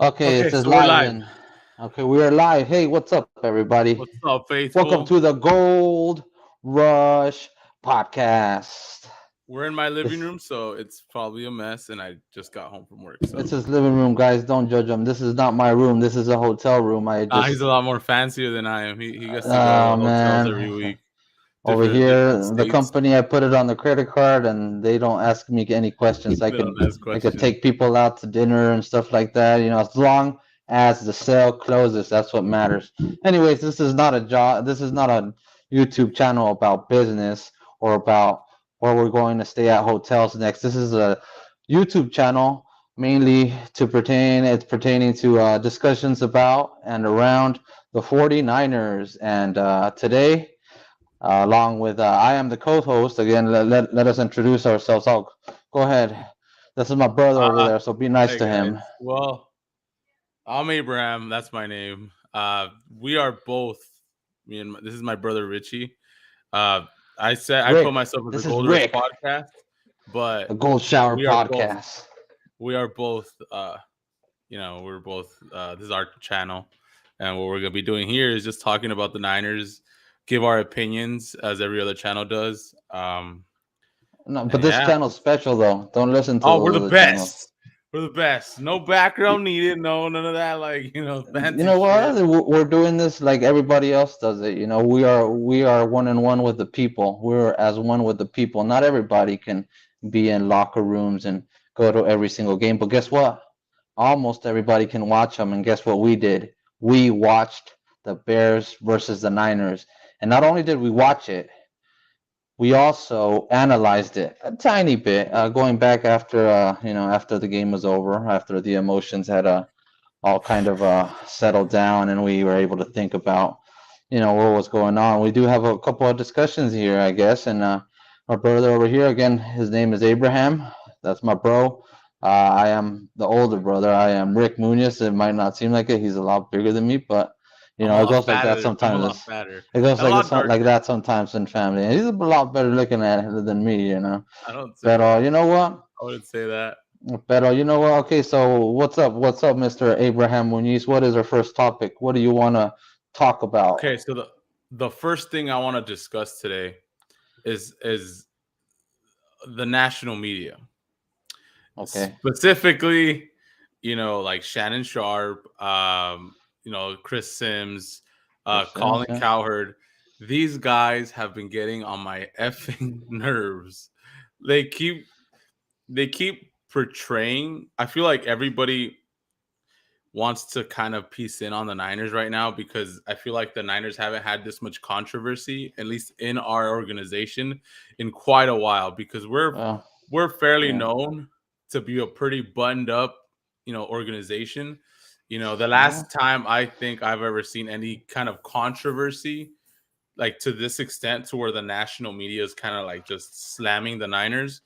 Okay, it Okay, says so we're live live. in. Okay, we are live. Hey, what's up, everybody? What's up, Welcome faithful? to the Gold Rush podcast. We're in my living This room, so it's probably a mess, and I just got home from work. it's So his living room, guys. Don't judge him. This is not my room. This is a hotel room. I he's a just, lot more fancier than I am. He gets to go to hotels every man, week, over different here, the states. company I put it on the credit card, and they don't ask me any questions. They don't ask I could questions. take people out to dinner and stuff like that. As long as the sale closes, that's what matters. Anyways, this is not a job. This is not a YouTube channel about business or about where we're going to stay at hotels next. This is a YouTube channel mainly it's pertaining to discussions about and around the 49ers. And today, along with I am the co-host. Again, let us introduce ourselves. Go ahead. This is my brother over Uh, there, so be nice hey to guys. him. Well, I'm Abraham. That's my name. We are both. This is my brother Richie. Uh, I put Rick, myself as a this is Gold Rush Rick, podcast, but the Gold Shower we are both. podcast. We are both. We're both. This is our channel, and what we're gonna be doing here is just talking about the Niners, give our opinions as every other channel does. No, but And this yeah. channel's special though. Don't listen to Oh, we're those the other channels. best. We're the best. No background needed. No, none of that. Like You fancy know shit. what? We're doing this like everybody else does it. We are one and one with the people. We're as one with the people. Not everybody can be in locker rooms and go to every single game, but guess what? Almost everybody can watch them. And guess what we did? We watched the Bears versus the Niners. And not only did we watch it, we also analyzed it a tiny bit, going back after after the game was over, after the emotions had all kind of settled down, and we were able to think about what was going on. We do have a couple of discussions here, I guess, and my brother over here again, his name is Abraham. That's my bro. I am the older brother. I am Rick Munoz. It might not seem like it. He's a lot bigger than me, but I'm a it lot goes like that fatter. I'm a sometimes. lot fatter It goes and a like lot it's like darker. that sometimes in family. And he's a lot better looking at it than me. I don't say But that. you know what? I wouldn't say that. But you know what? Okay, so what's up? What's up, Mr. Abraham Muniz? What is our first topic? What do you want to talk about? Okay, so the first thing I want to discuss today is the national media, Okay. specifically, like Shannon Sharp, Chris Sims, Chris Sims, Colin yeah. Cowherd. These guys have been getting on my effing nerves. They keep they keep portraying. I feel like everybody wants to kind of piece in on the Niners right now because I feel like the Niners haven't had this much controversy, at least in our organization, in quite a while. Because Well, we're fairly yeah. known to be a pretty buttoned up, organization. The Yeah. last time I think I've ever seen any kind of controversy like to this extent to where the national media is kind of like just slamming the Niners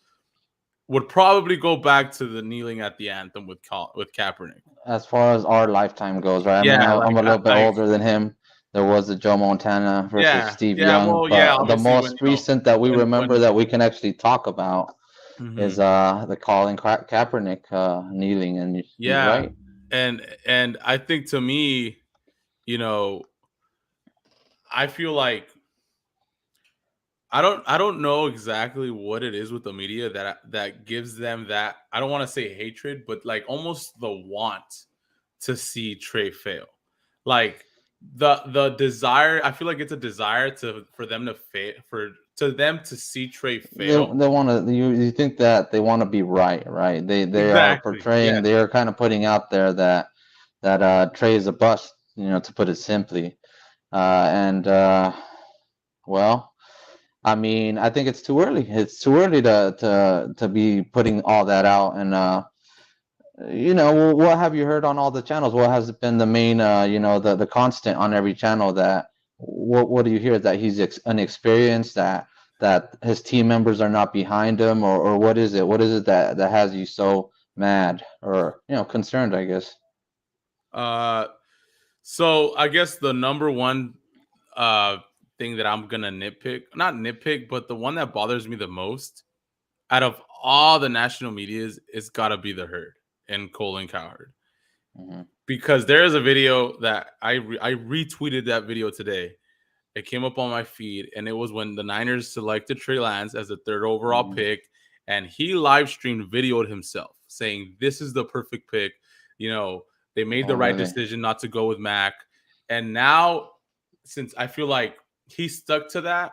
would probably go back to the kneeling at the anthem with Kaepernick. As far as our lifetime goes, right? I mean, Yeah, I'm like a little bit like older than him. There was the Joe Montana versus yeah, Steve yeah. Young, Well, yeah. but the Obviously, when most recent that we remember when that we can actually talk about is mhm. the Kaepernick kneeling, and he's Yeah, right. and I think to me, you know, I feel like I don't know exactly what it is with the media that gives them that. I don't want to say hatred, but like almost the want to see Trey fail. Like the desire, I feel like it's a desire to for them to fail for to them to see Trey fail. They want to you think that they want to be right, right? They are Exactly. portraying, Yes. they are kind of putting out there that Trey is a bust, to put it simply. And well, I mean, I think it's too early. It's too early to be putting all that out. And what have you heard on all the channels? What has been the main, the constant on every channel? That what do you hear? That he's inexperienced, that his team members are not behind him, or what is it? What is it that has you so mad or concerned? I guess. Uh so I guess the number one uh thing that I'm gonna nitpick, not nitpick, but the one that bothers me the most out of all the national medias, it's gotta be the herd and Colin Cowherd. Hmm. because there is a video that I retweeted that video today. It came up on my feed, and it was when the Niners selected Trey Lance as the third overall Hmm. pick, and he live streamed, videoed himself saying, "This is the perfect pick." You know, they made the Oh, right really? decision not to go with Mac, and now since I feel like he stuck to that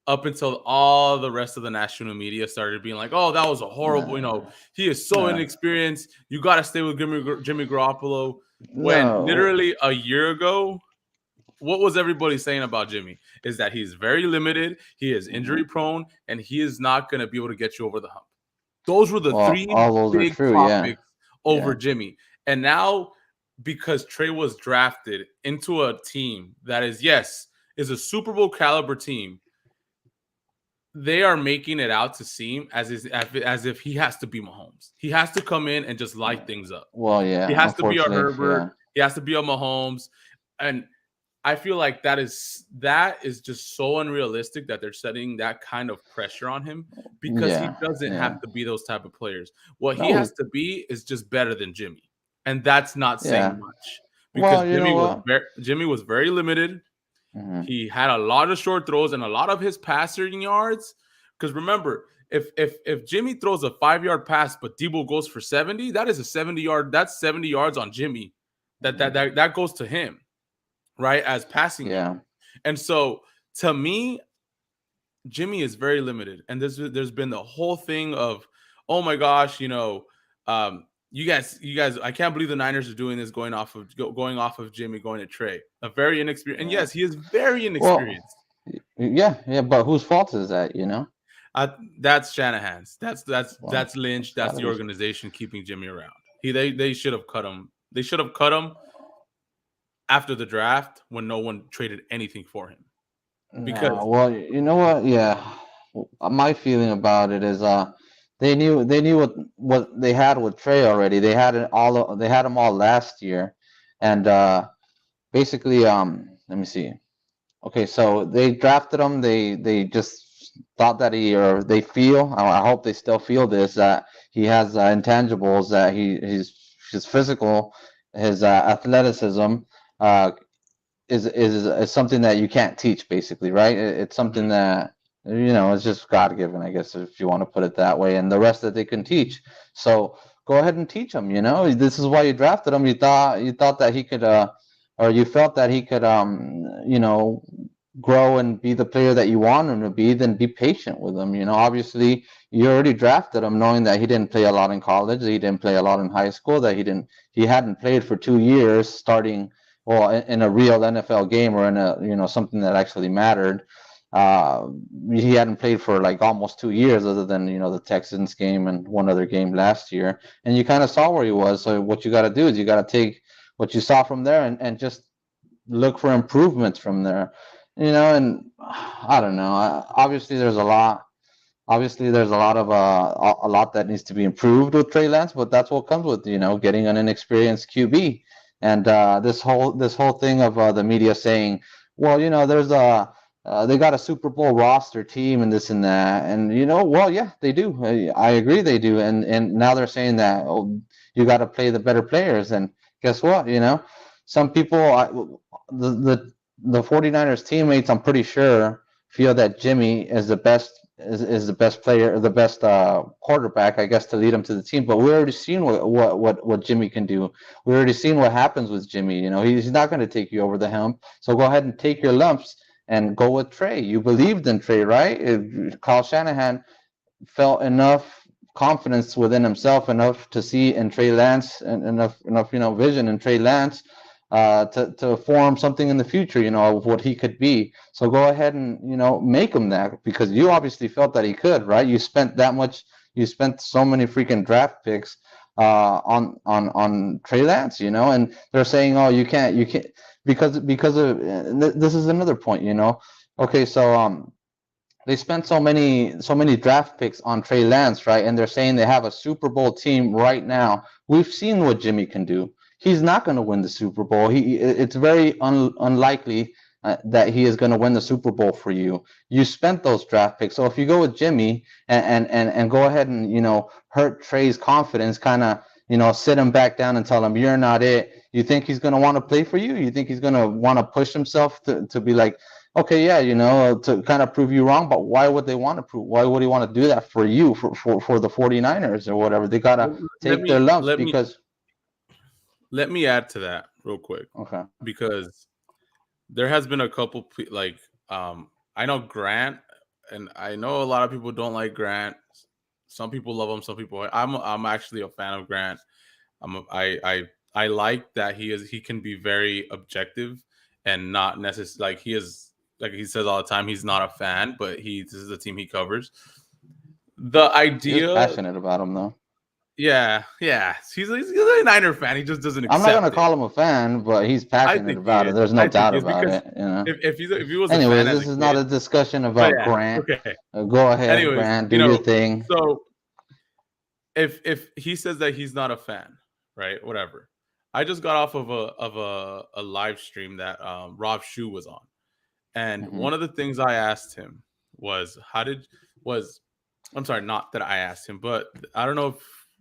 up until all the rest of the national media started being like, "Oh, that was a horrible," No, he is so no, inexperienced. You got to stay with Jimmy Garoppolo. When no. literally a year ago, what was everybody saying about Jimmy? Is that he's very limited, he is Hmm. injury prone, and he is not going to be able to get you over the hump. Those were the Well, three all those are big true. Yeah, topics over yeah, Jimmy. And now, because Trey was drafted into a team that is, yes, is a Super Bowl caliber team, they are making it out to seem as if he has to be Mahomes. He has to come in and just light things up. well, He yeah. has to be a Unfortunately, Herbert. yeah. He has to be a Mahomes. And I feel like that is just so unrealistic that they're setting that kind of pressure on him because he Yeah, doesn't yeah. have to be those type of players. What he has No, to be is just better than Jimmy, and that's not saying yeah. much because Well, you know what? Jimmy was very limited. Hmm. He had a lot of short throws and a lot of his passing yards. Because remember, if Jimmy throws a 5 yard pass, but Debo goes for 70, that is a 70 yard. That's 70 yards on Jimmy. Hmm. That goes to him, right, as passing yard. Yeah. And so to me, Jimmy is very limited. And there's been the whole thing of, oh my gosh, you guys, I can't believe the Niners are doing this, going off of Jimmy, going to Trey, a very inexperienced. And Yeah. yes, he is very Well, inexperienced. yeah, yeah. But whose fault is that? You know. That's Shanahan's. Well, That's Lynch. it's got That's to the be. organization keeping Jimmy around. They should have cut him. They should have cut him after the draft when no one traded anything for him No, because well, you know what? Yeah, my feeling about it is, they knew what they had with Trey already. They had them all last year, and basically, let me see. Okay, so they drafted him. They just thought that they feel. I hope they still feel this, that he has intangibles, that his physical, his athleticism. Uh, is something that you can't teach, basically, right? It's something Mhm. that it's just God given, I guess, if you want to put it that way, and the rest that they can teach. So go ahead and teach him. This is why you drafted him. You thought that he could, or you felt that he could, grow and be the player that you want him to be. Then be patient with him. Obviously you already drafted him knowing that he didn't play a lot in college, that he didn't play a lot in high school, that he hadn't played for 2 years starting, well, in a real NFL game, or in a something that actually mattered. Uh, he hadn't played for like almost 2 years, other than the Texans game and one other game last year, and you kind of saw where he was. So what you got to do is you got to take what you saw from there, and just look for improvements from there. And I don't know. Obviously, there's a lot. Obviously, there's a lot that needs to be improved with Trey Lance, but that's what comes with getting an inexperienced QB. And this whole thing of the media saying, well, there's a they got a Super Bowl roster team and this and that, and well, yeah, they do. I agree, they do. And now they're saying that, oh, you got to play the better players. And guess what? Some people, the 49ers teammates, I'm pretty sure, feel that Jimmy is the best player, the best quarterback, I guess, to lead them to the team. But we already seen what Jimmy can do. We already seen what happens with Jimmy. He's not going to take you over the hump. So go ahead and take your lumps and go with Trey. You believed in Trey, right? Kyle Shanahan felt enough confidence within himself, enough to see in Trey Lance, and enough vision in Trey Lance, to form something in the future, of what he could be. So go ahead and make him that, because you obviously felt that he could, right? You spent so many freaking draft picks on Trey Lance, and they're saying, oh, you can't because of this is another point, Okay, so they spent so many draft picks on Trey Lance, right? And they're saying they have a Super Bowl team right now. We've seen what Jimmy can do. He's not going to win the Super Bowl. It's very unlikely that he is going to win the Super Bowl for you. You spent those draft picks. So if you go with Jimmy and go ahead and hurt Trey's confidence, kind of sit him back down and tell him you're not it, you think he's gonna want to play for you? You think he's gonna want to push himself to be like, okay, yeah, to kind of prove you wrong? But why would they want to prove? Why would he want to do that for you, for the 49ers or whatever? They gotta let take their me lumps let me because let me add to that real quick, okay, because there has been a couple I know Grant, and I know a lot of people don't like Grant. Some people love him, some people. I'm actually a fan of Grant. I like that he can be very objective and not necessarily like he is, like he says all the time, he's not a fan, but this is the team he covers. The he is idea, passionate about him though. yeah, he's a Niner fan. He just doesn't I'm not gonna accept it. call him a fan, but he's I passionate think he about it. is. There's no I think doubt he is about because it. if he was a fan Anyways, as this a is not kid, a discussion but about yeah, Grant. okay. Go ahead, Anyways, Grant. Do your thing. so if he says that he's not a fan, right? Whatever. I just got off of a live stream that Rob Shu was on, and Hmm. one of the things I asked him was was I'm sorry, not that I asked him, but I don't know if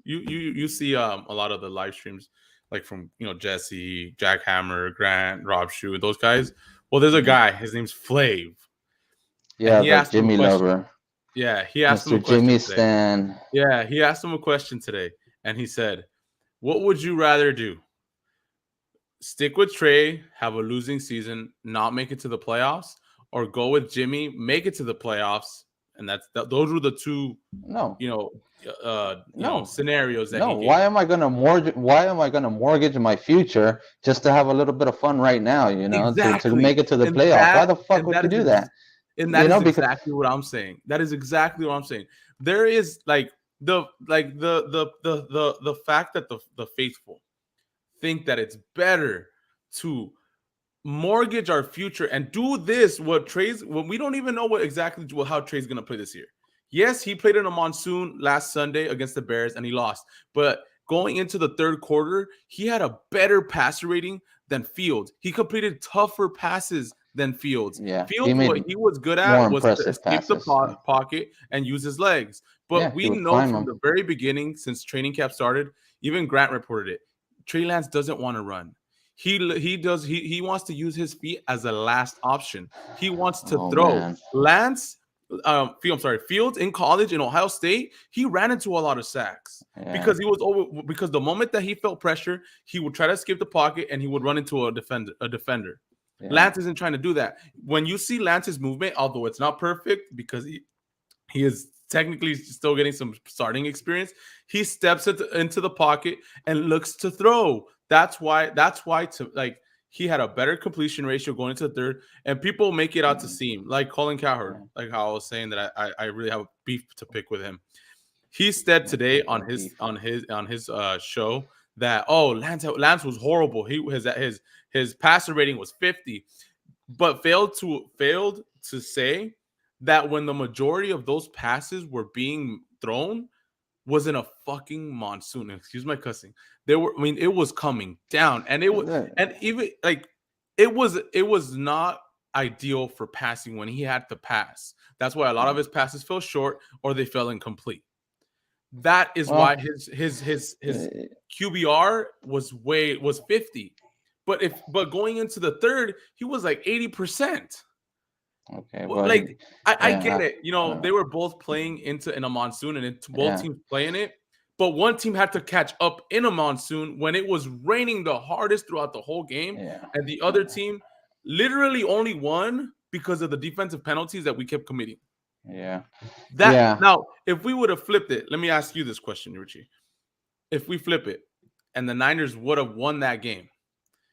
you see a lot of the live streams like from Jesse, Jack Hammer, Grant, Rob Shu, those guys. Well, there's a Hmm. guy, his name's Flav, and Yeah, he the asked him a Jimmy question. lover, Yeah, he asked him Mr. a question Jimmy today. Stan. Yeah, he asked him a question today, and he said, "What would you rather do? Stick with Trey, have a losing season, not make it to the playoffs, or go with Jimmy, make it to the playoffs?" And those were the two, No, you know, no, scenarios that no. he gave. Why am I gonna mortgage my future just to have a little bit of fun right now? To Exactly, make it to the and playoffs. Why that the fuck and would that you is do that? Because exactly what I'm saying. That is exactly what I'm saying. There is like the fact that the faithful think that it's better to mortgage our future and do this what Trey's when we don't even know how Trey's gonna play this year. Yes, he played in a monsoon last Sunday against the Bears and he lost. But going into the third quarter, he had a better passer rating than Fields. He completed tougher passes than Fields. yeah, he Fields, what made he was good more at was to impressive escape the passes. Yeah, pocket and use his legs. yeah, But he we would know climb from them. the very beginning, since training camp started, even Grant reported it. Trey Lance doesn't want to run. He wants to use his feet as a last option. He wants to Oh throw. man, Fields in college in Ohio State, he ran into a lot of sacks yeah, because the moment that he felt pressure, he would try to escape the pocket and he would run into a defender. yeah, Lance isn't trying to do that. When you see Lance's movement, although it's not perfect because he is technically still getting some starting experience. He steps into the pocket and looks to throw. That's why to like he had a better completion ratio going into the third, and people make it out to mm, seem like Colin Cowherd, yeah. like how I was saying that I really have a beef to pick with him. He said No today fucking beef. on his show that Lance was horrible. His passer rating was 50, but failed to say that when the majority of those passes were being thrown was in a fucking monsoon. Excuse my cussing. I mean, it was coming down, and even like it was not ideal for passing when he had to pass. That's why a lot of his passes fell short or they fell incomplete. That is why Well, his eh, QBR was 50. But going into the third, he was like 80%. okay, well, Like I get yeah, it. They were both playing in a monsoon and both yeah, teams playing it. But one team had to catch up in a monsoon when it was raining the hardest throughout the whole game. yeah, And the other team literally only won because of the defensive penalties that we kept committing. yeah, That yeah. now, if we would have flipped it, let me ask you this question, Richie. If we flip it and the Niners would have won that game,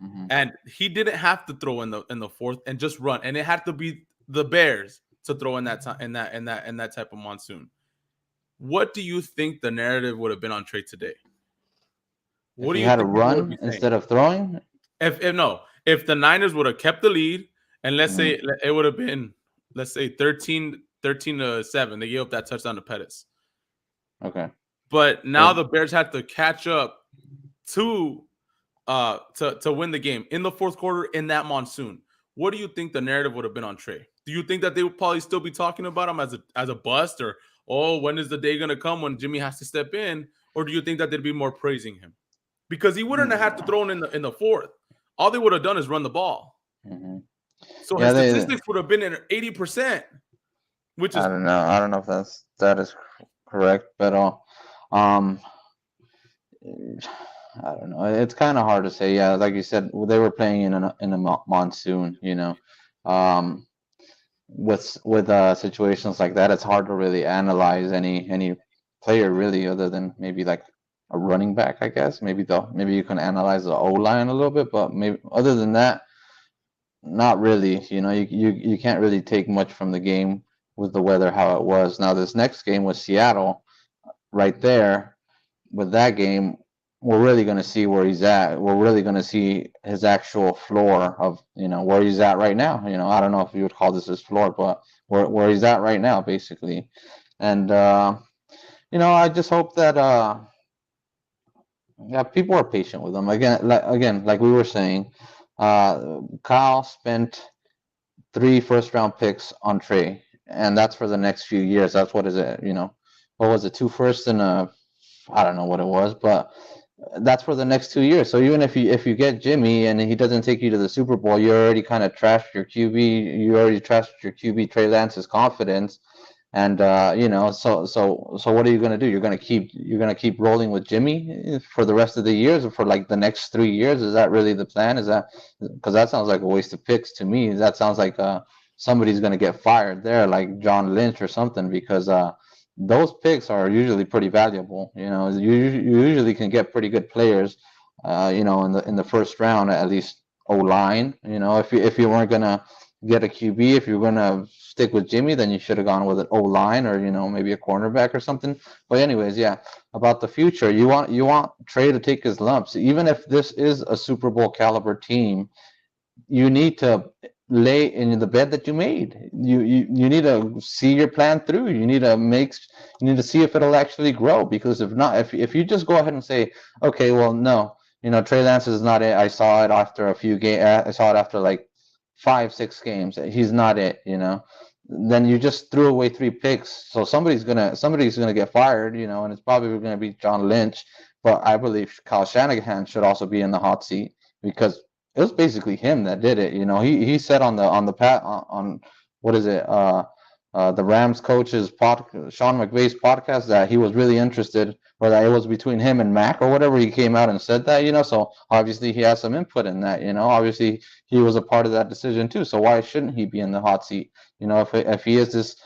Hmm. and he didn't have to throw in the fourth and just run, and it had to be the Bears to throw in that time in that type of monsoon. What do you think the narrative would have been on Trey today? If What do he you had to think people would run be saying? instead of throwing, If the Niners would have kept the lead, and let's mhm, say it would have been, let's say 13-7, they gave up that touchdown to Pettis. okay. But now But the Bears had to catch up to to win the game in the fourth quarter in that monsoon. What do you think the narrative would have been on Trey? Do you think that they would probably still be talking about him as a bust, oh, when is the day gonna come when Jimmy has to step in, or do you think that they'd be more praising him because he wouldn't have had to throw in the fourth? All they would have done is run the ball, Hmm. so Yeah, his they. statistics would have been at 80%, which is I don't know. I don't know if that is correct, but um, I don't know. It's kind of hard to say. Yeah, like you said, they were playing in a monsoon. Um, with situations like that, it's hard to really analyze any player really, other than maybe like a running back, I guess. Maybe you can analyze the O line a little bit, but maybe other than that, not really. You can't really take much from the game with the weather how it was. Now this next game with Seattle, right there, with that game, we're really going to see where he's at. We're really going to see his actual floor of where he's at right now. I don't know if you would call this his floor, but where he's at right now, basically. And I just hope that yeah, people are patient with him. Again, like we were saying, Kyle spent three first round picks on Trey, and that's for the next few years. That's what is it? What was it? Two firsts and I don't know what it was, but that's for the next 2 years. So even if you get Jimmy and he doesn't take you to the Super Bowl, you already kind of trashed your QB. You already trashed your QB Trey Lance's confidence, and so what are you gonna do? You're gonna keep rolling with Jimmy for the rest of the years, or for like the next 3 years? Is that really the plan? Is that because that sounds like a waste of picks to me? That sounds like somebody's gonna get fired there, like John Lynch or something, because those picks are usually pretty valuable. You usually can get pretty good players, in the first round, at least O line. If you weren't gonna get a QB, if you're gonna stick with Jimmy, then you should have gone with an O line, or maybe a cornerback or something. But anyways, yeah, about the future, you want Trey to take his lumps, even if this is a Super Bowl caliber team. You need to lay in the bed that you made. You need to see your plan through. You need to see if it'll actually grow. Because if not, if you just go ahead and say, okay, well, no, Trey Lance is not it. I saw it after a few games. I saw it after like 5, 6 games. He's not it. Then you just threw away three picks. So somebody's gonna get fired. And it's probably gonna be John Lynch. But I believe Kyle Shanahan should also be in the hot seat, because it was basically him that did it. He said on what is it, the Rams coach's Sean McVay's podcast, that he was really interested, or that it was between him and Mac or whatever. He came out and said that. So obviously he has some input in that. Obviously he was a part of that decision too. So why shouldn't he be in the hot seat? If he is this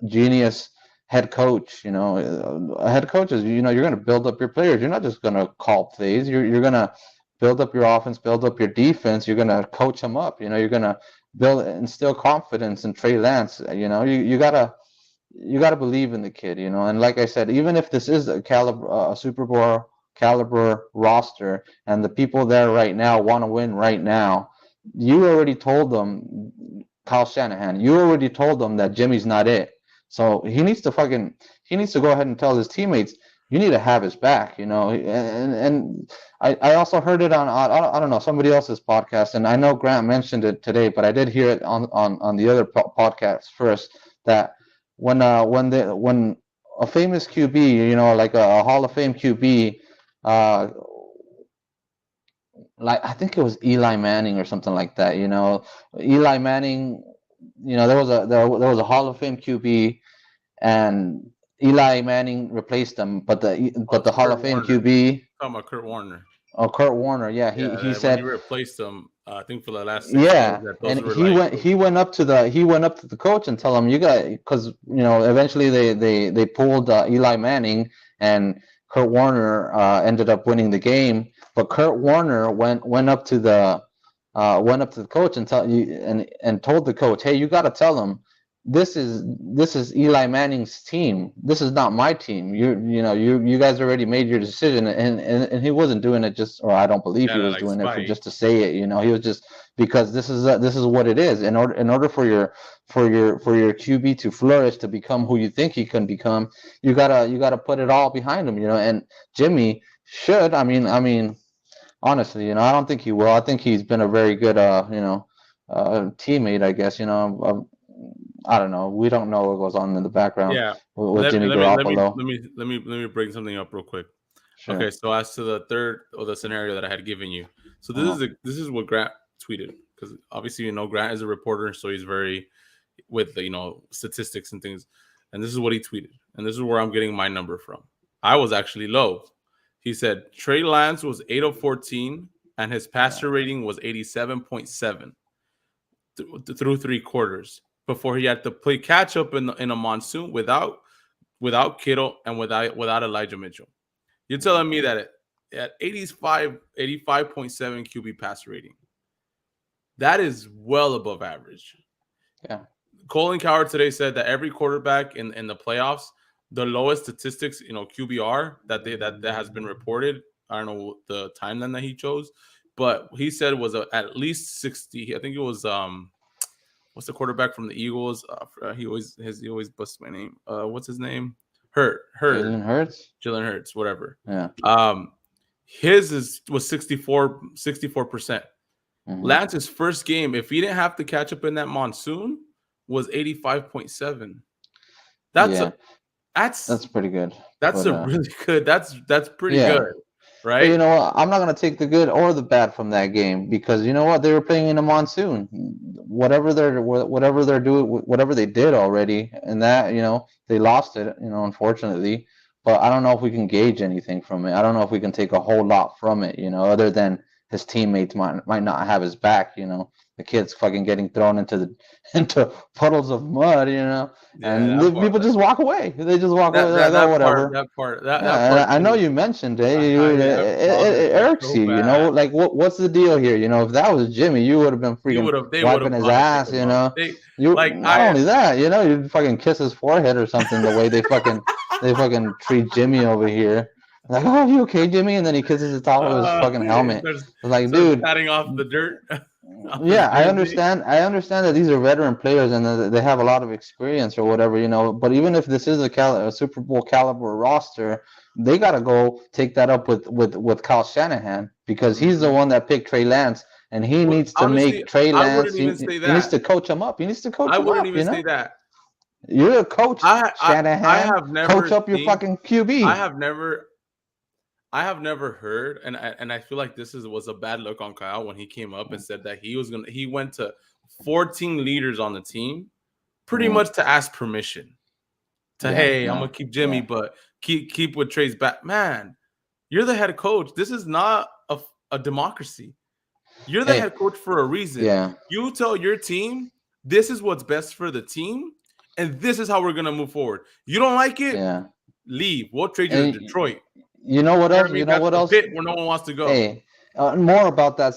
genius head coach, a head coach is, you're going to build up your players. You're not just going to call plays. You're going to build up your offense, build up your defense. You're gonna coach them up. You're gonna instill confidence in Trey Lance. You gotta believe in the kid. And like I said, even if this is a Super Bowl caliber roster, and the people there right now want to win right now, you already told them, Kyle Shanahan. You already told them that Jimmy's not it. So he needs to go ahead and tell his teammates, you need to have his back. And I also heard it on I don't know, somebody else's podcast, and I know Grant mentioned it today, but I did hear it on the other podcast first, that when a famous QB, like a Hall of Fame QB, uh, like I think it was Eli Manning or something like that. Eli Manning, there was a Hall of Fame QB, and Eli Manning replaced him, but oh, the it's Hall Kurt of Fame Warner. QB. Talking about Kurt Warner. Oh, Kurt Warner, yeah, he Yeah, when he said, replaced him, I think for the last 6 years, yeah, that those and were he like, went he went up to the coach and tell him, you got, because eventually they pulled Eli Manning, and Kurt Warner ended up winning the game. But Kurt Warner went up to the coach and tell you and told the coach, hey, you got to tell him, this is Eli Manning's team. This is not my team. You guys already made your decision. And he wasn't doing it just, or I don't believe he yeah, was like doing it for spite. just to say it. He was just, because this is what it is. In order for your QB to flourish, to become who you think he can become, you gotta put it all behind him. And Jimmy should. I mean, honestly, I don't think he will. I think he's been a very good, teammate, I guess. I don't know. We don't know what goes on in the background Yeah. with Let me Jimmy let me let me Garoppolo. let me let me let me bring something up real quick. Okay, Sure. so as to the third or the scenario that I had given you, so Uh-huh. this is what Grant tweeted, because obviously Grant is a reporter, so he's very with the statistics and things, and this is what he tweeted, and this is where I'm getting my number from. I was actually low. He said Trey Lance was 8 of 14, and his Yeah. passer rating was 87.7 through 3 quarters before he had to play catch up in a monsoon without Kittle and without Elijah Mitchell. You're Mhm. telling me that at 85.7 QB pass rating, that is well above average. Yeah. Colin Coward today said that every quarterback in the playoffs, the lowest statistics, QBR that has been reported. I don't know the timeline that he chose, but he said was at least 60. I think it was what's the quarterback from the Eagles? He always busts my name. What's his name? Hurd, Jalen Hurts. Jalen Hurts, whatever. Yeah. Um, his was 64%. Hmm. Lance's first game, if he didn't have to catch up in that monsoon, was 85.7. That's a Yeah. that's That's pretty good. that's But a really good. That's pretty good, yeah. But right? you know what? I'm not gonna take the good or the bad from that game because you know what? They were playing in a monsoon. Whatever they're doing, whatever they did already, and that they lost it. Unfortunately. But I don't know if we can gauge anything from it. I don't know if we can take a whole lot from it. Other than his teammates might not have his back. The kid's fucking getting thrown into the into puddles of mud. Yeah, And that part, people just walk away. They just walk away. that They're like, that oh, that part, whatever. that part, that Yeah, and part I know really, you mentioned I bothered it me irks so you, bad. like what's the deal here? If that was Jimmy, you would have been freaking They would wiping have his gone and picked ass, him up. They You like not only that, you'd fucking kiss his forehead or something the way they fucking treat Jimmy over here. Like, oh, you okay, Jimmy? And then he kisses the top of his fucking he helmet. starts It's like, starts dude, patting off the dirt off his yeah, I jersey. understand. I understand that these are veteran players and that they have a lot of experience or whatever, But even if this is a Super Bowl caliber roster, they got to go take that up with Kyle Shanahan because he's the Mhm. one that picked Trey Lance, and he Well, needs to honestly, make Trey I Lance. wouldn't even He, say he needs that. to coach him up. He needs to coach I him wouldn't up. even say that. You're a coach, I I I Shanahan. have Coach never up your seen. fucking I QB. have never. I have never heard, and I feel like this was a bad look on Kyle when he came up and said that he went to 14 leaders on the team pretty Mhm. much to ask permission to, Yeah, hey, I'm no, gonna keep Jimmy, yeah. but keep with Trey's back. Man, you're the head coach. This is not a democracy. You're the Hey, head coach for a reason. yeah, You tell your team this is what's best for the team, and this is how we're gonna move forward. You don't like it? yeah. Leave. We'll trade you to And Detroit. you know what You know what else? I You mean? know That's what the else? pit where no one wants to go. Hey, more about that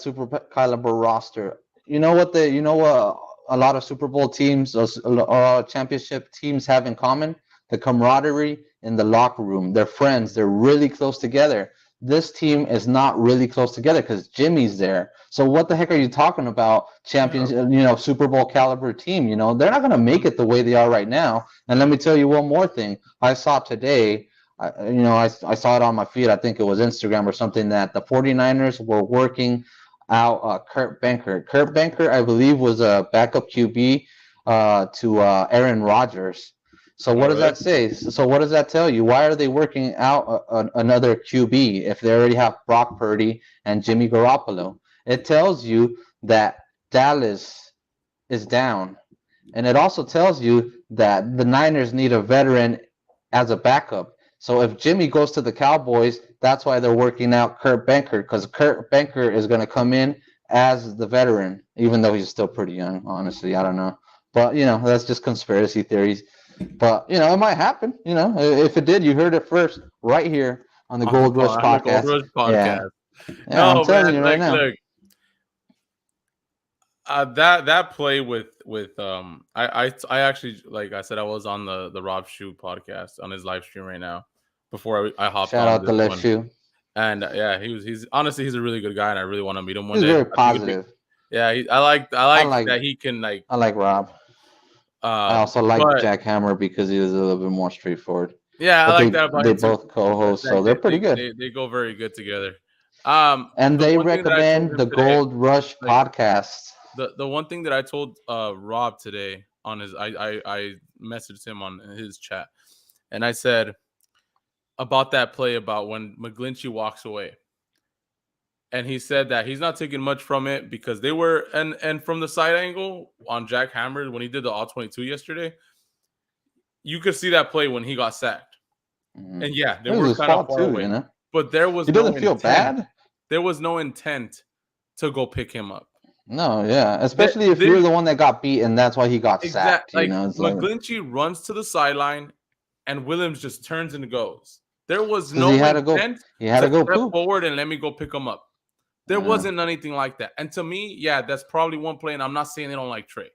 caliber roster. You know what a lot of Super Bowl teams or championship teams have in common? The camaraderie in the locker room. They're friends. They're really close together. This team is not really close together because Jimmy's there. So what the heck are you talking about? Yeah. Champions, Super Bowl caliber team. They're not going to make Mhm. it the way they are right now. And let me tell you one more thing. I saw today. I saw it on my feed. I think it was Instagram or something that the 49ers were working out Kurt Benkert. Kurt Benkert, I believe, was a backup QB to Aaron Rodgers. So Oh, what does really? that say? So what does that tell you? Why are they working out another QB if they already have Brock Purdy and Jimmy Garoppolo? It tells you that Dallas is down. And it also tells you that the Niners need a veteran as a backup. So if Jimmy goes to the Cowboys, that's why they're working out Kurt Benkert because Kurt Benkert is going to come in as the veteran, even though he's still pretty young. Honestly, I don't know, but that's just conspiracy theories. But it might happen. If it did, you heard it first right here on the Gold Rush On the Gold podcast. Rush Yeah, podcast. yeah, I'm No, telling man. you right Like, now. look, that play with I actually, like I said, I was on the Rob Shoe podcast on his live stream right now before I hopped Shout on out the this left one. shoe. And yeah, he's honestly he's a really good guy, and I really want to meet him one He's day. very I think it'd be, positive. yeah. I I like like that he can like I like Rob. I also like but Jack Hammer because he was a little bit more straightforward. yeah, I But like they that about they him too. both co-hosts, so Like they're pretty good. they go very good together. And The they one thing that I told recommend him the today, Gold Rush like podcast. the one thing that I told Rob today on his. I messaged him on his chat, and I said about that play about when McGlinchey walks away, and he said that he's not taking much from it because they were and from the side angle on Jack Hammer when he did the all 22 yesterday, you could see that play when he got sacked, Mhm. and yeah, they It was were his kind of fault far too, you away, know. but there was He no doesn't feel intent. bad. There was no intent to go pick him up. No, yeah, There, especially if you're there the one that got beat and that's why he got exact sacked. You like know, it's like McGlinchey runs to the sideline and Williams just turns and goes. There was because he no had to go. intent He had to to go step poop. forward and let me go pick him up. There wasn't anything like that. And to me, yeah, that's probably one play. And I'm not saying they don't like Trey.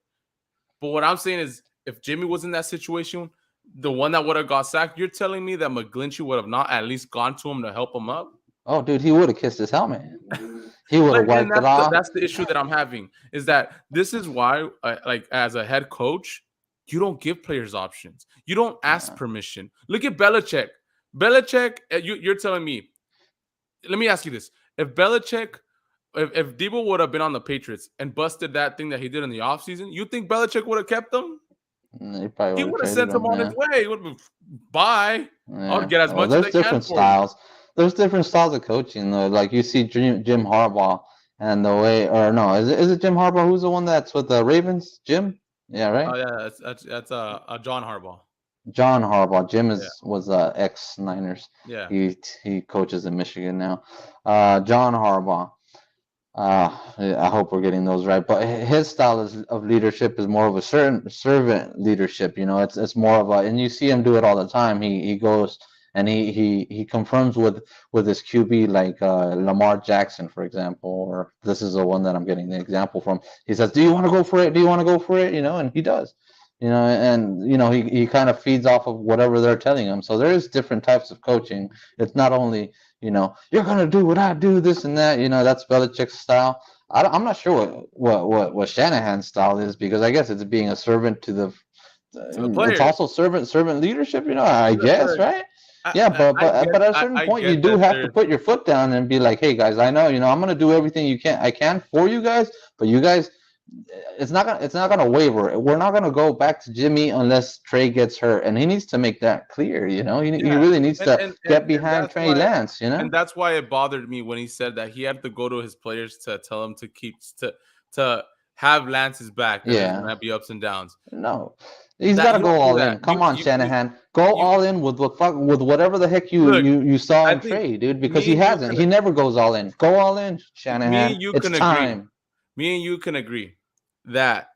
But what I'm saying is if Jimmy was in that situation, the one that would have got sacked, you're telling me that McGlinchey would have not at least gone to him to help him up? Oh, dude, he would have kissed his helmet. He would have Like, and wiped it off. that's the issue that I'm having is that this is why, like, as a head coach, you don't give players options. You don't ask Yeah. permission. Look at Belichick. Belichick, you're telling me. Let me ask you this: if Belichick, if Debo would have been on the Patriots and busted that thing that he did in the offseason, you think Belichick would have kept him? He probably He would have would have traded sent him him. on his Yeah. way. He would have been bye. I'll Yeah. get as Well, much as there's I can different for you. styles. There's different styles of coaching though. Like you see Jim Harbaugh and the way, or no, is it Jim Harbaugh? Who's the one that's with the Ravens? Jim? Yeah, right. Oh yeah, that's John Harbaugh. John Harbaugh. Jim Yeah, was ex Niners. yeah. He coaches in Michigan now. John Harbaugh. I hope we're getting those right. But his style of leadership is more of a certain servant leadership. You know, it's more of a, and you see him do it all the time. He goes and he confirms with his QB like Lamar Jackson, for example, or this is the one that I'm getting the example from. He says, "Do you want to go for it? Do you want to go for it?" You know, and he does. You know, and you know he kind of feeds off of whatever they're telling him. So there is different types of coaching. It's not only you're gonna do what I do, this and that. That's Belichick's style. I'm not sure what Shanahan's style is because I guess it's being a servant to the. To the It's players. also servant leadership. I guess, Look, right? Yeah, but at a certain I point, you get do that have to there's put your foot down and be like, hey guys, I know, I'm gonna do everything I can for you guys, but you guys, it's not gonna waver. We're not gonna go back to Jimmy unless Trey gets hurt, and he needs to make that clear. He yeah, really needs and to and and get and behind that's Trey why Lance. that's why it bothered me when he said that he had to go to his players to tell him to keep to have Lance's back, that there's Yeah. gonna be ups and downs. No, he's got That to you go don't do all that. in. Come on, You Shanahan, go you all in with whatever the heck you look. you you saw I in think Trey, dude, because me he and you hasn't. can He never goes all in. Go all in, me Shanahan. and you It's can agree. time. Me and you can agree that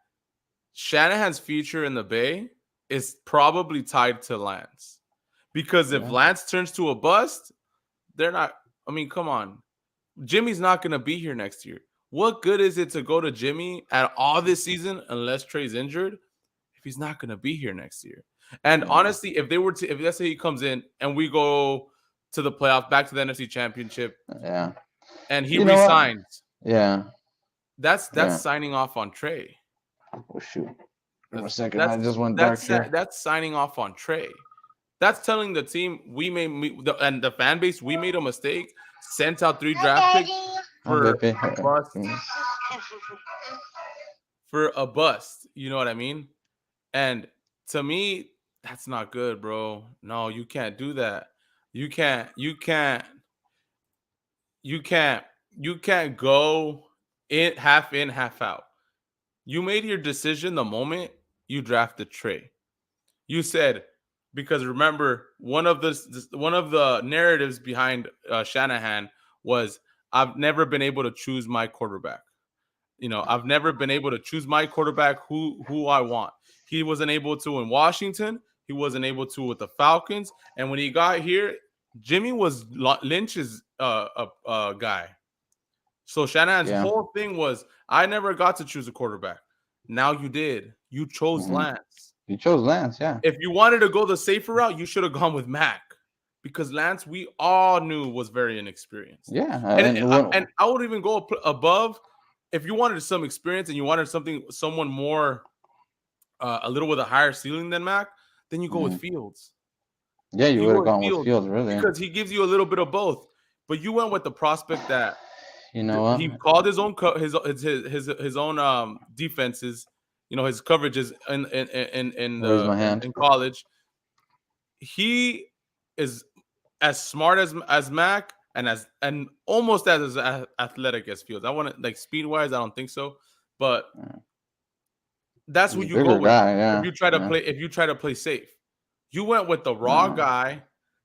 Shanahan's future in the Bay is probably tied to Lance. Because if Yeah, Lance turns to a bust, they're not. I mean, come on. Jimmy's not going to be here next year. What good is it to go to Jimmy at all this season unless Trey's injured if he's not going to be here next year? And yeah, honestly, if let's say he comes in and we go to the playoff, back to the NFC Championship, yeah. and he You know what? resigns, Yeah, that's yeah. signing off on Trey. Oh shoot! Give me a That's second. I that's just went dark that's here. that's signing off on Trey. That's telling the team and the fan base we made a mistake, sent out 3 draft picks Oh, for baby. a bust for a bust. You know what I mean? And to me, that's not good, bro. No, you can't do that. You can't. You can't. You can't. You can't go in, half out. You made your decision the moment you drafted Trey. You said because remember one of the narratives behind Shanahan was I've never been able to choose my quarterback. I've never been able to choose my quarterback who I want. He wasn't able to in Washington. He wasn't able to with the Falcons. And when he got here, Jimmy was Lynch's guy. So Shanahan's Yeah. whole thing was I never got to choose a quarterback. Now you did. You chose Hmm. Lance. You chose Lance. Yeah. If you wanted to go the safer route, you should have gone with Mac because Lance, we all knew was very inexperienced. Yeah. And I would even go above if you wanted some experience and you wanted someone more, a little with a higher ceiling than Mac, then you go with Mhm. Fields. Yeah, you You would go have with gone with Fields Fields, really. because he gives you a little bit of both. But you went with the prospect that You know what? he called his own his own defenses. his coverages in Raise the my hand. in college. He is as smart as Mac and almost as athletic as Fields. I want to like speed wise, I don't think so, but Yeah. that's He's who a you go bigger with guy. if Yeah. you try to Yeah. play safe. You went with the raw Uh, guy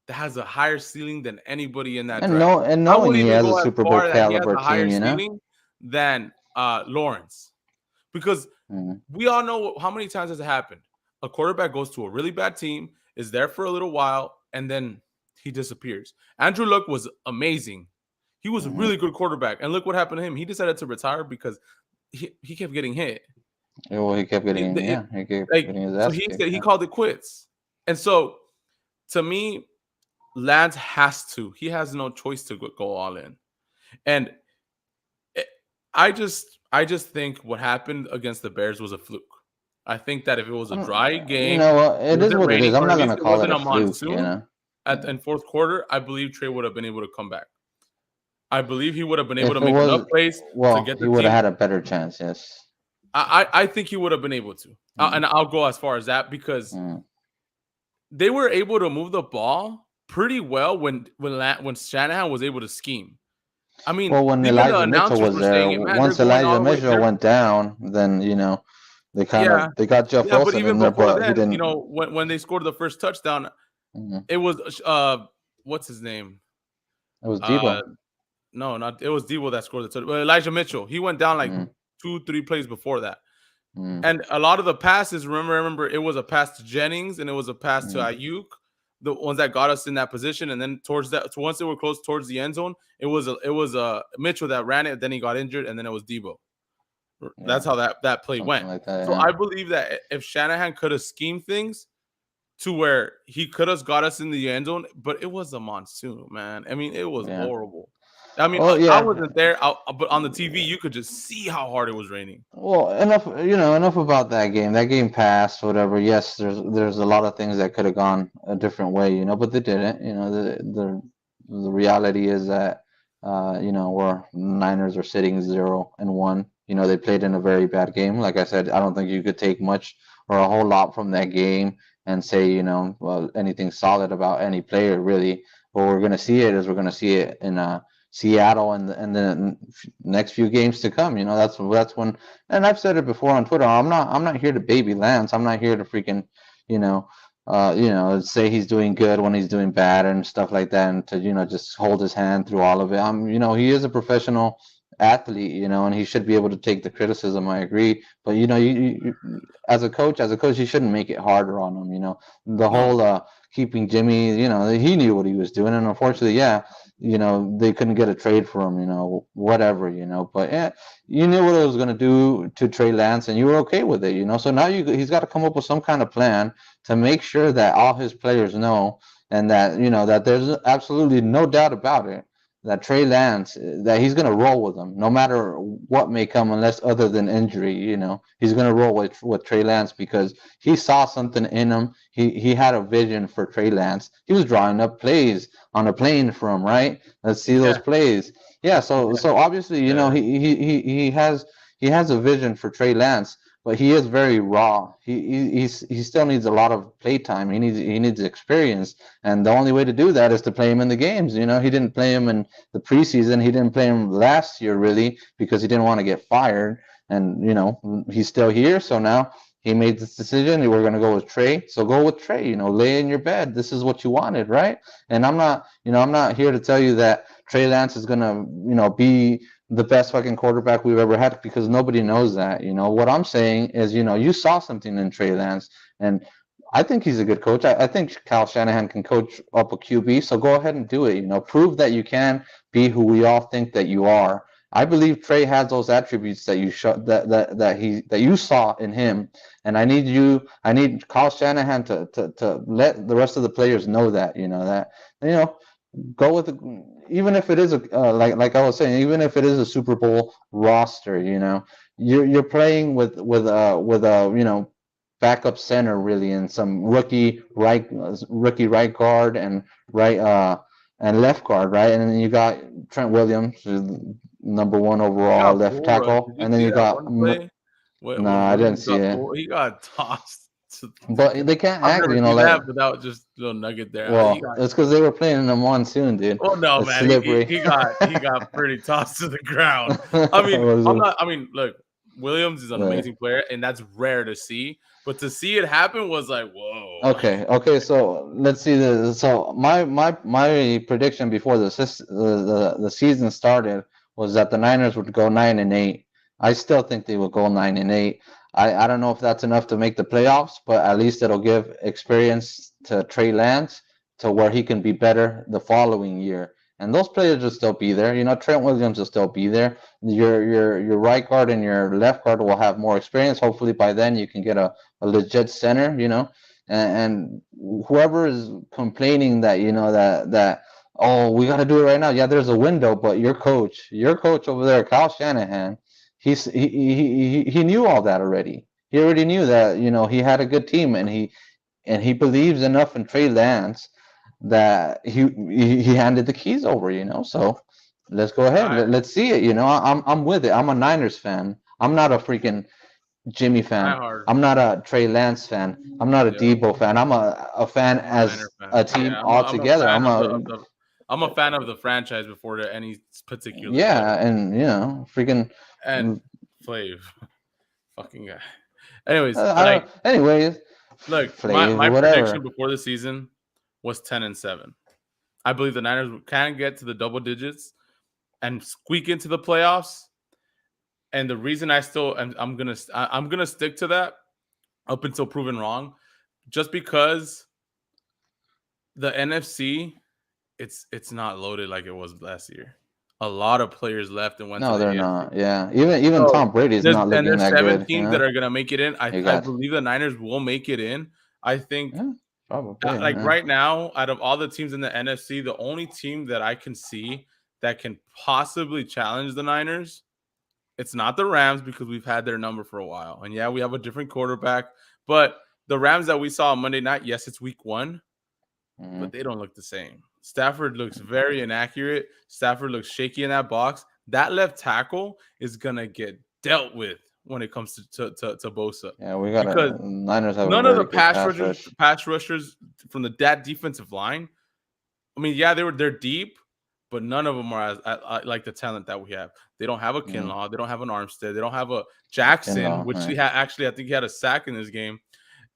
that has a higher ceiling than anybody in that and draft. no, and I knowing would he even has a go as Super Bowl far that he has caliber a higher team, ceiling than Lawrence because Mm. we all know how many times has it happened. A quarterback goes to a really bad team, is there for a little while, and then he disappears. Andrew Luck was amazing. He was a Mhm. really good quarterback. And look what happened to him. He decided to retire because he kept getting hit. Yeah, well, he kept He, getting, the- it- yeah, he kept like getting his so ass he kicked. said he Yeah. called it quits. And so to me, Lance has to. He has no choice to go all in. And it, I just think what happened against the Bears was a fluke. I think that if it was a dry You game, know what? it It is wasn't what it is. raining, I'm or at not least gonna it call it wasn't a a fluke. You monsoon know. in fourth quarter, I believe Trey would have been able to come back. I believe he would have been able to If it make enough was, plays to well, get he the would have team. had a better chance. Yes. I think he would have been able to, Mm, and I'll go as far as that because mm. they were able to move the ball pretty well when Shanahan was able to scheme. I mean, Well, when even the Elijah Mitchell announcers was were there, saying it, man. They're once going all Elijah the way. Mitchell went down, then they kind Yeah, of they got Jeff yeah, but Wilson even in there, before but he then, didn't. when they scored the first touchdown, Mhm. it was what's his name? It was Uh, Debo. no, not it was Debo that scored the touchdown. Elijah Mitchell. He went down like Mm, 2-3 plays before that. mm, And a lot of the passes, remember, it was a pass to Jennings and it was a pass to mm, Ayuk, the ones that got us in that position. And then towards that, so once they were close towards the end zone, it was Mitchell that ran it. Then he got injured, and then it was Debo. yeah, That's how that play something went. like that. So Yeah. I believe that if Shanahan could have schemed things to where he could have got us in the end zone, but it was a monsoon, man. I mean, it was Yeah. horrible. I mean, Well, I yeah. wasn't there, but on the TV, you could just see how hard it was raining. Well, enough, enough about that game. That game passed, whatever. Yes, there's a lot of things that could have gone a different way, but they didn't. The reality is that where Niners are sitting 0-1. They played in a very bad game. Like I said, I don't think you could take much or a whole lot from that game and say, well, anything solid about any player really. But we're gonna see it in Seattle and the next few games to come. That's when. And I've said it before on Twitter. I'm not here to baby Lance. I'm not here to freaking, you know, say he's doing good when he's doing bad and stuff like that, and to just hold his hand through all of it. He is a professional athlete, and he should be able to take the criticism. I agree, but as a coach, you shouldn't make it harder on him. The No, whole keeping Jimmy, he knew what he was doing, and unfortunately, yeah, they couldn't get a trade for him, whatever, but yeah, you knew what it was going to do to Trey Lance, and you were okay with it, so now he's got to come up with some kind of plan to make sure that all his players know, and that that there's absolutely no doubt about it, that Trey Lance, that he's going to roll with him no matter what may come, unless other than injury. He's going to roll with Trey Lance because he saw something in him. He had a vision for Trey Lance. He was drawing up plays on a plane for him, right? Let's see those yeah, plays. Yeah, so obviously, yeah, he has a vision for Trey Lance, but he is very raw. He still needs a lot of play time. He needs experience, and the only way to do that is to play him in the games. He didn't play him in the preseason. He didn't play him last year really because he didn't want to get fired, and he's still here. So now he made this decision. We're going to go with Trey. So go with Trey. Lay in your bed. This is what you wanted, right? And I'm not here to tell you that Trey Lance is going to, be the best fucking quarterback we've ever had, because nobody knows that. What I'm saying is, you saw something in Trey Lance, and I think he's a good coach. I think Kyle Shanahan can coach up a QB. So go ahead and do it. Prove that you can be who we all think that you are. I believe Trey has those attributes that you saw in him, and I need Kyle Shanahan to let the rest of the players know that you know go with even if it is a like I was saying, even if it is a Super Bowl roster, you're playing with a backup center really, and some rookie right guard and right and left guard, right, and then you got Trent Williams, who's number one he overall got left bull rushed. tackle, Did you and then see you that got one play No, when I didn't Williams see got it. pulled, he got tossed. But they can't I've act, never you know, seen like that without just little nugget there. He well, got it's because they were playing in the monsoon, dude. oh no, It's man, slippery. he got pretty tossed to the ground. I mean, Was I'm it- not. I mean, look, Williams is an right. amazing player, and that's rare to see. But to see it happen was like, whoa. Okay. So let's see the. So my prediction before the season started was that the Niners would go 9-8. I still think they will go 9-8. I don't know if that's enough to make the playoffs, but at least it'll give experience to Trey Lance to where he can be better the following year. And those players will still be there. You know, Trent Williams will still be there. Your right guard and your left guard will have more experience. Hopefully by then you can get a legit center. You know, and whoever is complaining that that oh we got to do it right now, yeah, there's a window, but your coach over there, Kyle Shanahan, he knew all that already. He already knew that he had a good team, and he believes enough in Trey Lance that he handed the keys over. So let's go ahead. I Let's see it. I'm with it. I'm a Niners fan. I'm not a freaking Jimmy die fan. hard. I'm not a Trey Lance fan. I'm not a Yeah, Debo fan. I'm a fan I'm a Niner as fan. a team Yeah, I'm a altogether. fan of I'm a fan of the franchise before any particular player. Yeah, and freaking. And Flav, fucking guy. Anyways, I like, don't. Anyways, look, Flav, my prediction whatever. before the season was 10-7. I believe the Niners can get to the double digits and squeak into the playoffs. And the reason I'm gonna stick to that up until proven wrong, just because the NFC it's not loaded like it was last year. A lot of players left and went to No, the they're AFC. not. Yeah, even So Tom Brady is not looking there's that seven good. teams that are gonna make it in. You I got. believe the Niners will make it in. I think Yeah, probably. like Yeah. right now, out of all the teams in the NFC, the only team that I can see that can possibly challenge the Niners, it's not the Rams because we've had their number for a while. And yeah, we have a different quarterback, but the Rams that we saw on Monday night, yes, it's week 1, Mhm. but they don't look the same. Stafford looks very inaccurate. Stafford looks shaky in that box. That left tackle is gonna get dealt with when it comes to Bosa, Yeah, we got because a Niners have a none of the very good pass rush. pass rushers from that defensive line. I mean, yeah, they're deep, but none of them are like the talent that we have. They don't have a Mm. Kinlaw. They don't have an Armstead. They don't have a Jackson, Kinlaw, which right. actually I think he had a sack in this game,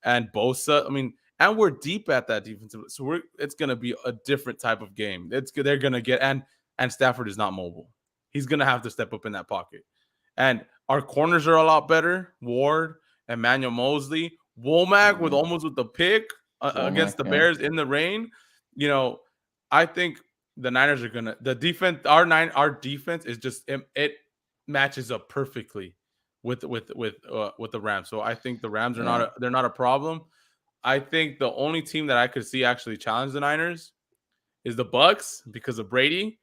and Bosa. I mean, and we're deep at that defensive, so it's gonna be a different type of game. They're gonna get and Stafford is not mobile. He's gonna have to step up in that pocket, and our corners are a lot better. Ward, Emmanuel Mosley, Womack with Mhm. almost with the pick against Womack, the yeah. Bears in the rain. You know, I think the Niners are gonna the defense. Our defense is just it matches up perfectly with the Rams. So I think the Rams are Yeah. they're not a problem. I think the only team that I could see actually challenge the Niners is the Bucks because of Brady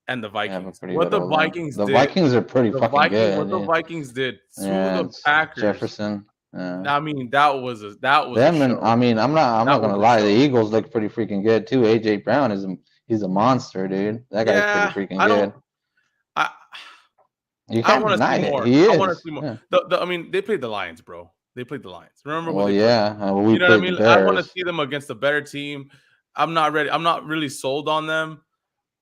and the They have a Vikings. pretty good old line. Vikings The did, Vikings are pretty fucking good. What the Vikings did to Yeah, the it's Packers. Jefferson. Yeah. I mean, that was a Them and I show. mean, I'm not That gonna was a lie. The show. Eagles look pretty freaking good too. AJ Brown he's a monster, dude. That guy's pretty Yeah, freaking I don't. good. I You I can't want to deny see it. more. He I want to is. see more. Yeah. I mean, they played the Lions, bro. They played the Lions. Remember who Well, they played? yeah. We You know what I played the mean? I want to Bears. see them against a better team. I'm not ready. I'm not really sold on them.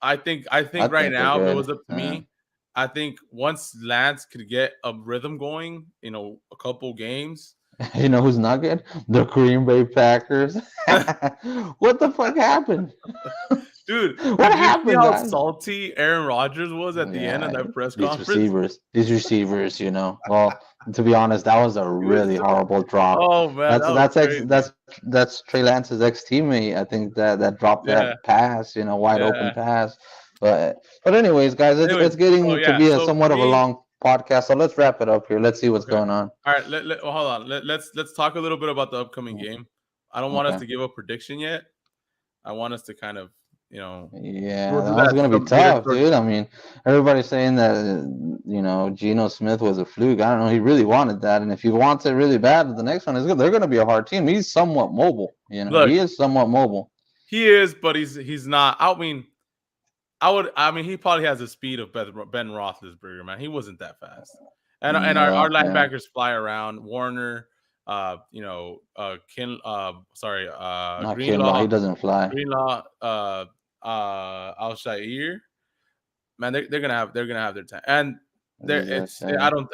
I I think right think they're now, if it good. was up to me, I think once Lance could get a rhythm going, a couple games. You know who's not good? The Green Bay Packers. What the fuck happened? Dude, What did you see happened, how guys? salty Aaron Rodgers was at the end of Yeah, that press these conference? receivers, Well, to be honest, that was a He was really so, horrible drop. oh man, That's that was that's ex crazy. that's Trey Lance's ex teammate. I think that dropped Yeah, that pass, wide open yeah. pass. But anyways, guys, it's Anyways, so getting to yeah, be a so for somewhat of a me, long podcast. So let's wrap it up here. Let's see what's okay. going on. All right, well, hold on. Let's talk a little bit about the upcoming game. I don't want us Okay. to give a prediction yet. I want us to kind of, Yeah, we'll do that was that gonna be some later tough, towards. dude. I mean, everybody's saying that Geno Smith was a fluke. I don't know. He really wanted that, and if he wants it really bad, the next one is good. They're gonna be a hard team. He's somewhat mobile. Look, He is somewhat mobile. he is, but he's not. I mean, he probably has the speed of Ben Roethlisberger, man. He wasn't that fast. and our Well, yeah, linebackers fly around. Warner, not Kinlaw. He Greenlaw, doesn't fly. Greenlaw, Al Shair. Man, they're gonna have their time, and there it's I Exactly. don't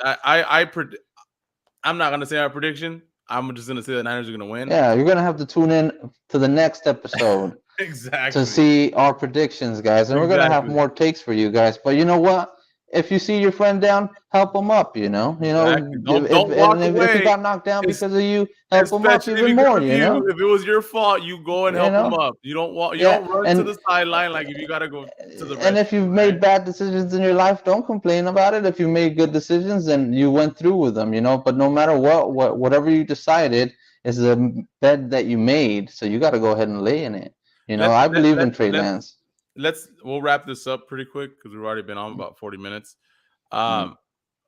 I'm not gonna say our prediction. I'm just gonna say the Niners are gonna win. Yeah, you're gonna have to tune in to the next episode to Exactly, see our predictions, guys. And we're gonna have exactly, more takes for you guys. But you know what? If you see your friend down, help him up. exactly. If Don't walk if he away. got knocked down It's because of you, help him up especially even because more. of you. If it was your fault, you go and You help them know, up. You don't walk. You yeah. don't run to the sideline like if you gotta go to the And if restroom, you've right? made bad decisions in your life, don't complain about it. If you made good decisions, then you went through with them. But no matter whatever you decided is the bed that you made, so you got to go ahead and lay in it. Let I let believe let in Trey let's Lance. we'll wrap this up pretty quick because we've already been on about 40 minutes. Mm,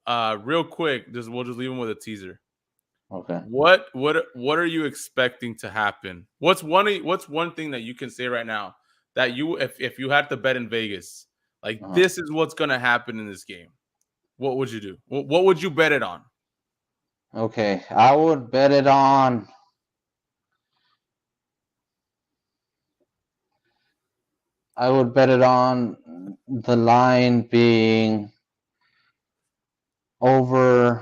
Um, real quick, we'll just leave them with a teaser. okay. What are you expecting to happen? What's one thing that you can say right now that you if you had to bet in Vegas, like Uh-huh. this is what's gonna happen in this game? What would you do? What would you bet it on? Okay. I would bet it on. I would bet it on the line being over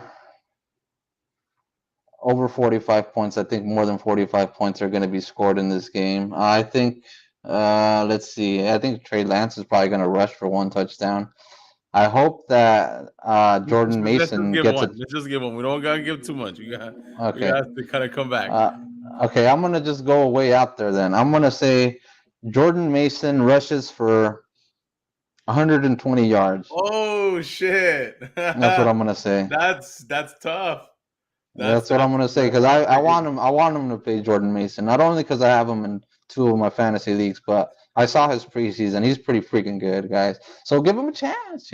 over 45 points. I think more than 45 points are going to be scored in this game. I think, let's see, I think Trey Lance is probably going to rush for one touchdown. I hope that Jordan Let's just Mason give gets one. it. Let's just give one. We don't gotta give too much. We Okay. got to kind of come back. Uh, okay, I'm going to just go way out there then. I'm going to say Jordan Mason rushes for 120 yards. Oh shit! That's what I'm going to say. That's tough. That's what I'm gonna say because That's I tricky. want him. I want him to play Jordan Mason, not only because I have him in two of my fantasy leagues, but I saw his preseason. He's pretty freaking good, guys. So give him a chance.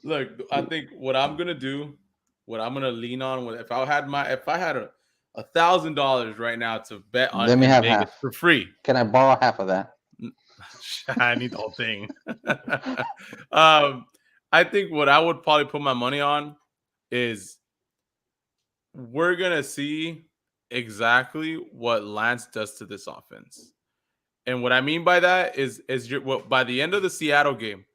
Look, I think what I'm gonna do, what I'm gonna lean on, if I had $1,000 right now to bet on Let me in have Vegas half. for free, Can I borrow half of that? I need the whole thing. um, I think what I would probably put my money on is we're gonna see exactly what Lance does to this offense. And what I mean by that by the end of the Seattle game,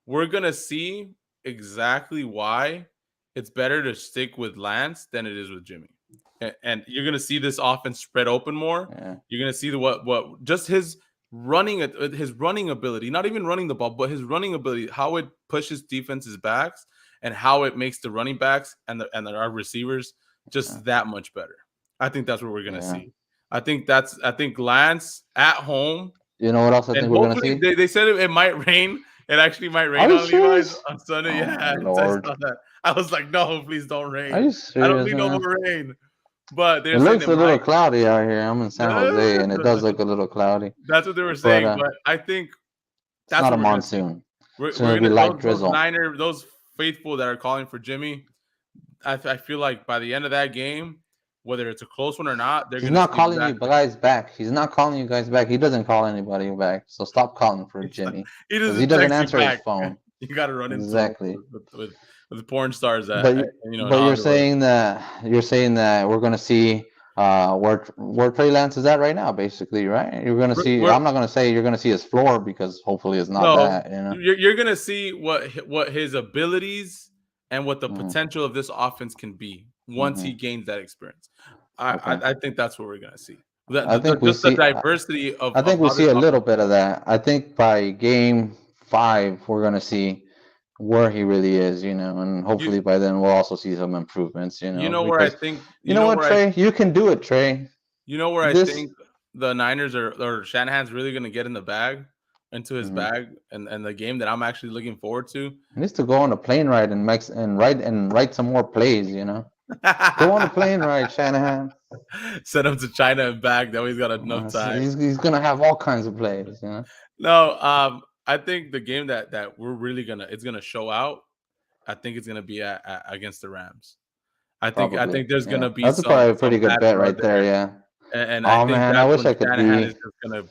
we're gonna see exactly why it's better to stick with Lance than it is with Jimmy. And you're gonna see this offense spread open more. Yeah. You're gonna see the what just his running ability, not even running the ball, but his running ability, how it pushes defenses backs and how it makes the running backs our receivers Yeah. just that much better. I think that's what we're gonna Yeah. see. I think Lance at home, You know what else I and think we're gonna hopefully see? they said it might rain. It actually might Are rain you on Levi's serious? on Sunday. Oh Yeah, my I lord. saw that. I was like, no, please don't Are rain. you I don't serious, need no man? more rain. But It they're saying looks it a little might. cloudy out here. I'm in San Jose, and it does look a little cloudy. That's what they were But saying. But I think it's that's not a what we're gonna see. monsoon. We're, It's we're gonna be gonna light those drizzle. those faithful that are calling for Jimmy. I feel like by the end of that game, whether it's a close one or not, they're He's gonna not see calling you exactly. guys back. He's not calling you guys back. He doesn't call anybody back. So stop calling for Jimmy He because he doesn't doesn't text you answer his back. phone. You got to run into him Exactly. with porn stars But in but Hollywood. you're saying that we're gonna see where Trey Lance is at right now, basically, right? You're gonna see. We're I'm not gonna say you're gonna see his floor because hopefully it's not No, that. you're gonna see what his abilities and what the Hmm. potential of this offense can be once he Hmm. gains that experience. I Okay. I, I think that's what we're gonna see. That I think we just the see. diversity I of think we how see this a little offense bit of plays. that. I think by game 5 we're gonna see where he really is, and You hopefully by then we'll also see some improvements, you know where I because think you you know know what, where I Trey, you can do it, Trey. you know where I This think the Niners or Shanahan's really gonna get in the bag into his mhm. bag and the game that I'm actually looking forward to. He needs to go on a plane ride and write some more plays. Go on a plane ride, Shanahan. Send him to China and back. That way he's got enough So time. he's gonna have all kinds of plays. No, I think the game that we're really gonna show out. I think it's gonna be against the Rams. I Probably, think there's yeah. gonna be That's probably a some pretty good bad bet blood right there. there, Yeah. and I Oh think man, I that's wish when I could Shanahan is be. just gonna.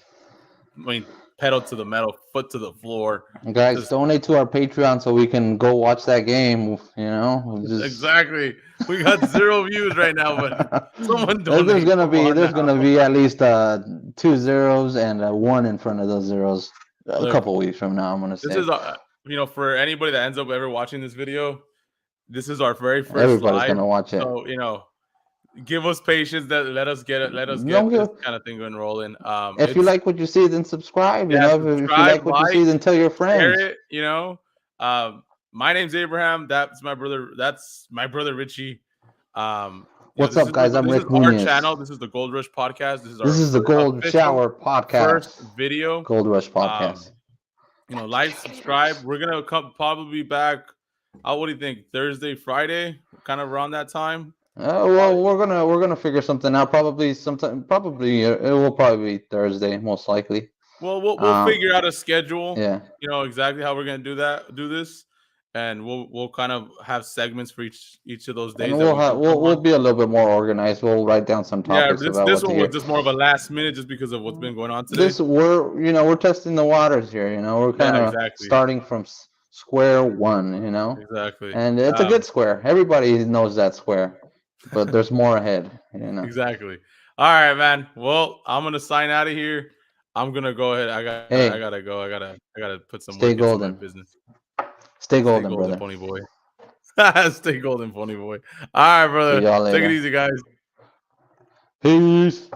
I mean, pedal to the metal, foot to the floor. Guys, Just donate to our Patreon so we can go watch that game. You know, just exactly. We got 0 views right now, but someone there's donate. gonna Come be on there's now. gonna be at least two zeros and a one in front of those zeros a Look, couple weeks from now. I'm gonna this say is for anybody that ends up ever watching this video, this is our very first everybody's live. gonna watch it. So give us patience. That let us Don't get this give. kind of thing going rolling. If you It's like what you see, then subscribe. You Yeah, know, if you subscribe, like what you see, like, then tell your share friends. it. My name's Abraham. That's my brother. That's my brother Richie. What's up, guys? I'm This is Rick our Nunez. channel. This is the Gold Rush podcast. This is This our is the Gold official Shower first Podcast, video. Gold Rush Um, Podcast. like, subscribe. We're gonna probably be back. What do you think? Thursday, Friday, kind of around that time. Well, we're gonna figure something out. Probably sometime. Probably it will probably be Thursday, most likely. Well, we'll Um, figure out a schedule. yeah, Exactly how we're gonna do this, and we'll kind of have segments for each of those and days that we do come we'll on. be a little bit more organized. We'll write down some Yeah, topics this about this what to one was hear. just more of a last minute, just because of what's been going on today. This we're testing the waters here. We're kind Yeah, of exactly, starting from square one. exactly, And it's a good square. Everybody knows that square, but there's more ahead. exactly. All right, man. Well, I'm gonna sign out of here. I'm gonna go ahead. I Hey, gotta go. I gotta put some stay work into my golden. business. Stay Stay golden, golden, brother. pony boy. Stay golden, pony boy. All right, See brother. y'all Take it later. easy, guys. Peace.